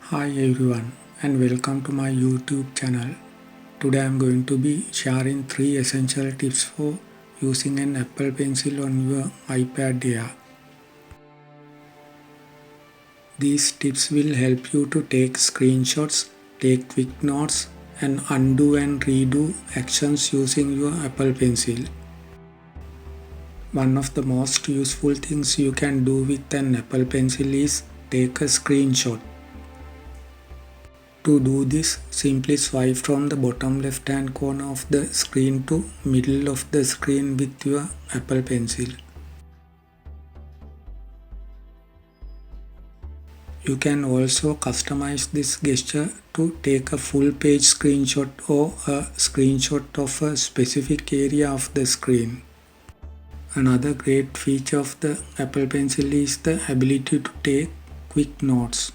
Hi everyone and welcome to my YouTube channel. Today I am going to be sharing 3 essential tips for using an Apple Pencil on your iPad Air. These tips will help you to take screenshots, take quick notes and undo and redo actions using your Apple Pencil. One of the most useful things you can do with an Apple Pencil is take a screenshot. To do this, simply swipe from the bottom left hand corner of the screen to middle of the screen with your Apple Pencil. You can also customize this gesture to take a full page screenshot or a screenshot of a specific area of the screen. Another great feature of the Apple Pencil is the ability to take quick notes.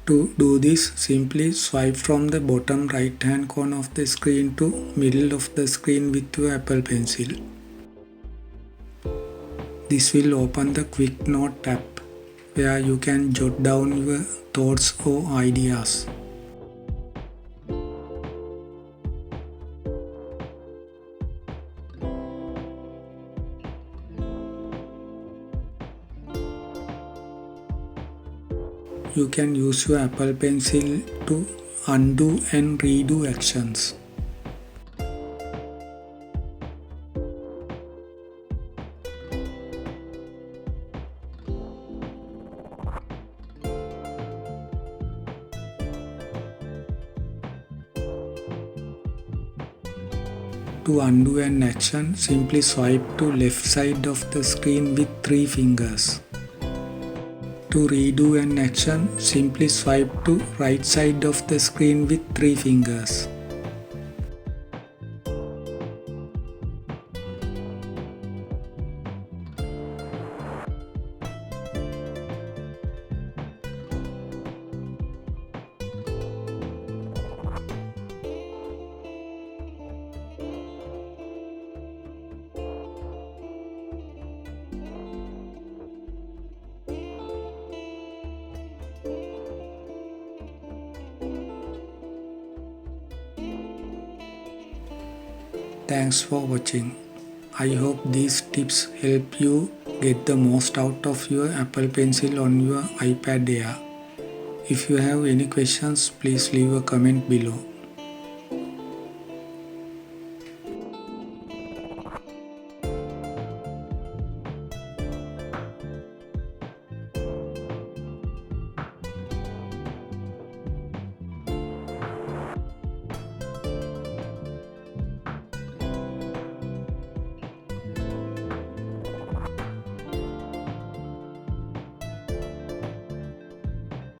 To do this, simply swipe from the bottom right hand corner of the screen to middle of the screen with your Apple Pencil. This will open the Quick Note tab where you can jot down your thoughts or ideas. You can use your Apple Pencil to undo and redo actions. To undo an action, simply swipe to left side of the screen with 3 fingers. To redo an action, simply swipe to right side of the screen with 3 fingers. Thanks for watching. I hope these tips help you get the most out of your Apple Pencil on your iPad Air. If you have any questions, please leave a comment below.